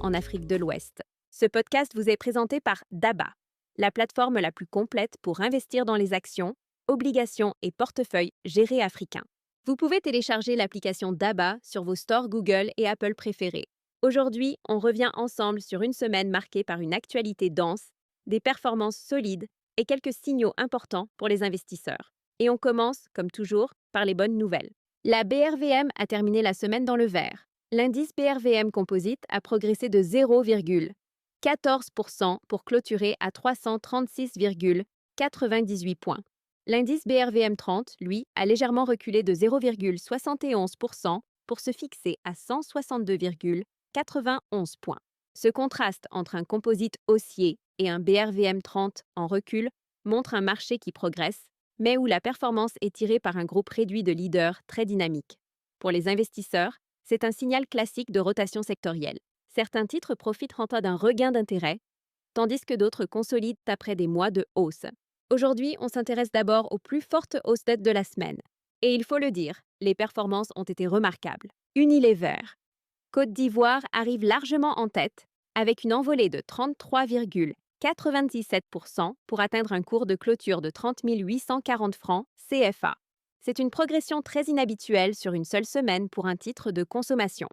en Afrique de l'Ouest. Ce podcast vous est présenté par Daba, la plateforme la plus complète pour investir dans les actions, obligations et portefeuilles gérés africains. Vous pouvez télécharger l'application Daba sur vos stores Google et Apple préférés. Aujourd'hui, on revient ensemble sur une semaine marquée par une actualité dense, des performances solides et quelques signaux importants pour les investisseurs. Et on commence, comme toujours, par les bonnes nouvelles. La BRVM a terminé la semaine dans le vert. L'indice BRVM Composite a progressé de 0,14% pour clôturer à 336,98 points. L'indice BRVM 30, lui, a légèrement reculé de 0,71% pour se fixer à 162,91 points. Ce contraste entre un composite haussier et un BRVM 30 en recul montre un marché qui progresse, mais où la performance est tirée par un groupe réduit de leaders très dynamiques. Pour les investisseurs, c'est un signal classique de rotation sectorielle. Certains titres profitent d'un regain d'intérêt, tandis que d'autres consolident après des mois de hausse. Aujourd'hui, on s'intéresse d'abord aux plus fortes hausses d'être de la semaine. Et il faut le dire, les performances ont été remarquables. Unilever, Côte d'Ivoire arrive largement en tête, avec une envolée de 33,97% pour atteindre un cours de clôture de 30 840 francs CFA. C'est une progression très inhabituelle sur une seule semaine pour un titre de consommation.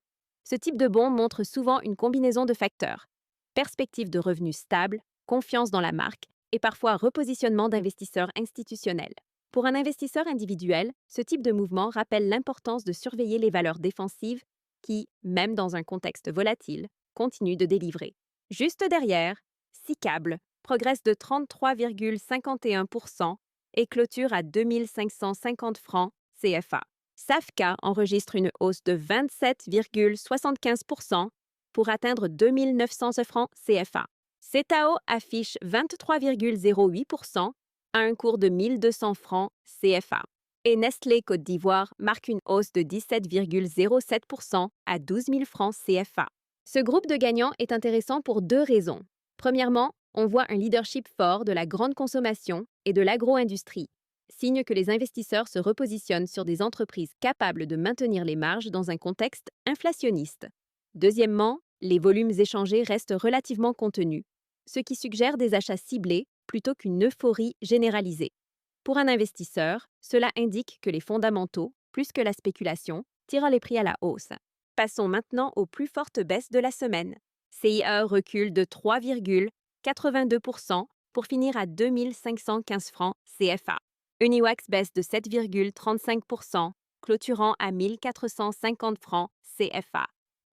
Ce type de bond montre souvent une combinaison de facteurs: perspective de revenus stables, confiance dans la marque et parfois repositionnement d'investisseurs institutionnels. Pour un investisseur individuel, ce type de mouvement rappelle l'importance de surveiller les valeurs défensives qui, même dans un contexte volatile, continuent de délivrer. Juste derrière, Sicable progresse de 33,51% et clôture à 2 550 francs CFA. Safka enregistre une hausse de 27,75% pour atteindre 2 900 francs CFA. Cetao affiche 23,08% à un cours de 1 200 francs CFA. Et Nestlé Côte d'Ivoire marque une hausse de 17,07% à 12 000 francs CFA. Ce groupe de gagnants est intéressant pour deux raisons. Premièrement, on voit un leadership fort de la grande consommation et de l'agro-industrie, signe que les investisseurs se repositionnent sur des entreprises capables de maintenir les marges dans un contexte inflationniste. Deuxièmement, les volumes échangés restent relativement contenus, ce qui suggère des achats ciblés plutôt qu'une euphorie généralisée. Pour un investisseur, cela indique que les fondamentaux, plus que la spéculation, tirent les prix à la hausse. Passons maintenant aux plus fortes baisses de la semaine. CIE recule de 3,82% pour finir à 2 515 francs CFA. Uniwax baisse de 7,35%, clôturant à 1 450 francs CFA.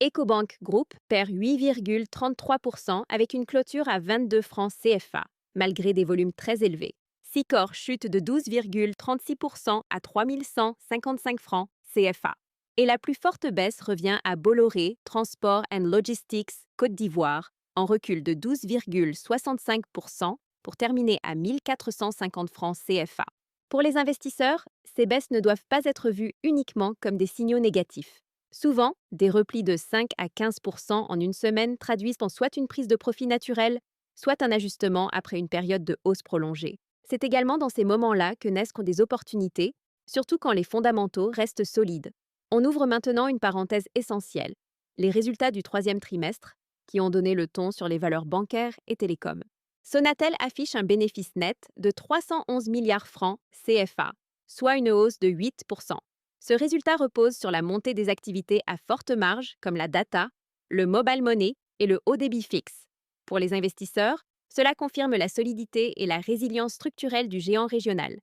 Ecobank Group perd 8,33% avec une clôture à 22 francs CFA, malgré des volumes très élevés. Sicor chute de 12,36% à 3 155 francs CFA. Et la plus forte baisse revient à Bolloré Transport and Logistics Côte d'Ivoire, en recul de 12,65% pour terminer à 1 450 francs CFA. Pour les investisseurs, ces baisses ne doivent pas être vues uniquement comme des signaux négatifs. Souvent, des replis de 5 à 15% en une semaine traduisent en soit une prise de profit naturelle, soit un ajustement après une période de hausse prolongée. C'est également dans ces moments-là que naissent des opportunités, surtout quand les fondamentaux restent solides. On ouvre maintenant une parenthèse essentielle, les résultats du troisième trimestre, qui ont donné le ton sur les valeurs bancaires et télécoms. Sonatel affiche un bénéfice net de 311 milliards francs CFA, soit une hausse de 8%. Ce résultat repose sur la montée des activités à forte marge comme la data, le mobile money et le haut débit fixe. Pour les investisseurs, cela confirme la solidité et la résilience structurelle du géant régional,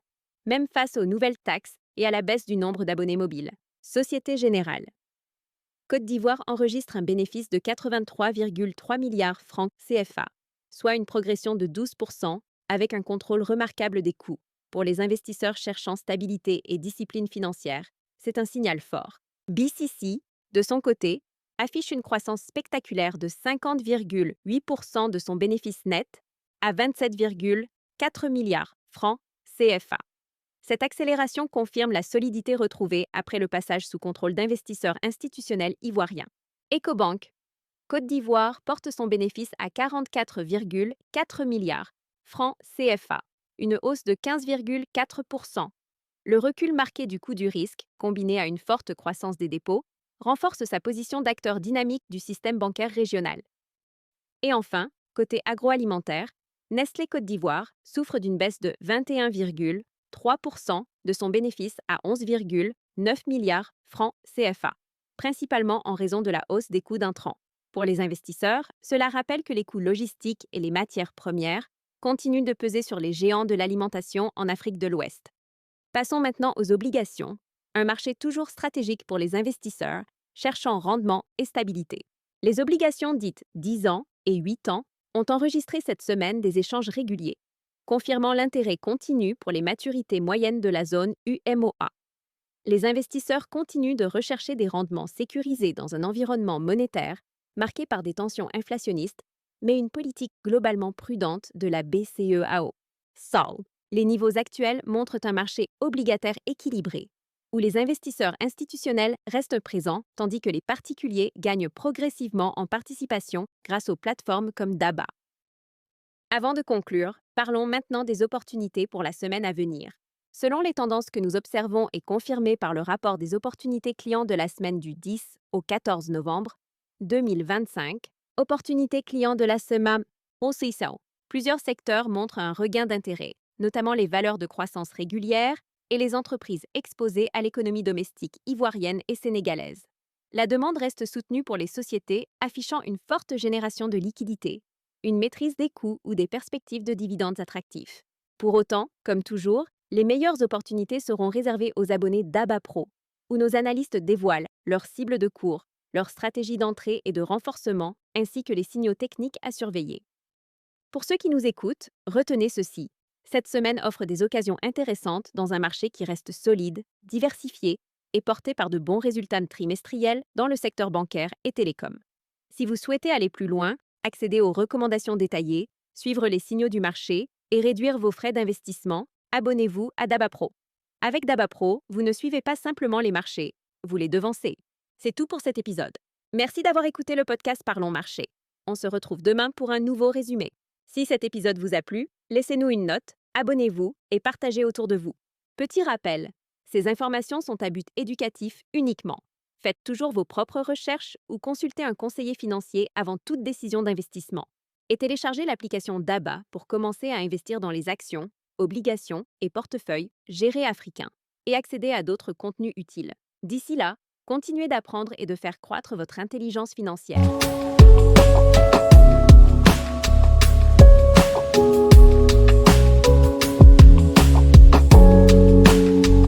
même face aux nouvelles taxes et à la baisse du nombre d'abonnés mobiles. Société Générale. Côte d'Ivoire enregistre un bénéfice de 83,3 milliards francs CFA, soit une progression de 12% avec un contrôle remarquable des coûts. Pour les investisseurs cherchant stabilité et discipline financière, c'est un signal fort. BCC, de son côté, affiche une croissance spectaculaire de 50,8% de son bénéfice net à 27,4 milliards francs CFA. Cette accélération confirme la solidité retrouvée après le passage sous contrôle d'investisseurs institutionnels ivoiriens. Ecobank, Côte d'Ivoire porte son bénéfice à 44,4 milliards francs CFA, une hausse de 15,4%. Le recul marqué du coût du risque, combiné à une forte croissance des dépôts, renforce sa position d'acteur dynamique du système bancaire régional. Et enfin, côté agroalimentaire, Nestlé Côte d'Ivoire souffre d'une baisse de 21,3% de son bénéfice à 11,9 milliards francs CFA, principalement en raison de la hausse des coûts d'intrants. Pour les investisseurs, cela rappelle que les coûts logistiques et les matières premières continuent de peser sur les géants de l'alimentation en Afrique de l'Ouest. Passons maintenant aux obligations, un marché toujours stratégique pour les investisseurs, cherchant rendement et stabilité. Les obligations dites 10 ans et 8 ans ont enregistré cette semaine des échanges réguliers, confirmant l'intérêt continu pour les maturités moyennes de la zone UMOA. Les investisseurs continuent de rechercher des rendements sécurisés dans un environnement monétaire marqué par des tensions inflationnistes, mais une politique globalement prudente de la BCEAO. SOL. Les niveaux actuels montrent un marché obligataire équilibré, où les investisseurs institutionnels restent présents tandis que les particuliers gagnent progressivement en participation grâce aux plateformes comme DABA. Avant de conclure, parlons maintenant des opportunités pour la semaine à venir. Selon les tendances que nous observons et confirmées par le rapport des opportunités clients de la semaine du 10 au 14 novembre 2025, opportunités clients de la semaine au CISO, plusieurs secteurs montrent un regain d'intérêt, notamment les valeurs de croissance régulière et les entreprises exposées à l'économie domestique ivoirienne et sénégalaise. La demande reste soutenue pour les sociétés affichant une forte génération de liquidités, une maîtrise des coûts ou des perspectives de dividendes attractifs. Pour autant, comme toujours, les meilleures opportunités seront réservées aux abonnés d'ABA Pro, où nos analystes dévoilent leurs cibles de cours, leurs stratégies d'entrée et de renforcement, ainsi que les signaux techniques à surveiller. Pour ceux qui nous écoutent, retenez ceci. Cette semaine offre des occasions intéressantes dans un marché qui reste solide, diversifié et porté par de bons résultats trimestriels dans le secteur bancaire et télécom. Si vous souhaitez aller plus loin, accéder aux recommandations détaillées, suivre les signaux du marché et réduire vos frais d'investissement, abonnez-vous à DABA Pro. Avec DABA Pro, vous ne suivez pas simplement les marchés, vous les devancez. C'est tout pour cet épisode. Merci d'avoir écouté le podcast Parlons Marché. On se retrouve demain pour un nouveau résumé. Si cet épisode vous a plu, laissez-nous une note, abonnez-vous et partagez autour de vous. Petit rappel, ces informations sont à but éducatif uniquement. Faites toujours vos propres recherches ou consultez un conseiller financier avant toute décision d'investissement. Et téléchargez l'application DABA pour commencer à investir dans les actions, obligations et portefeuilles gérés africains et accéder à d'autres contenus utiles. D'ici là, continuez d'apprendre et de faire croître votre intelligence financière.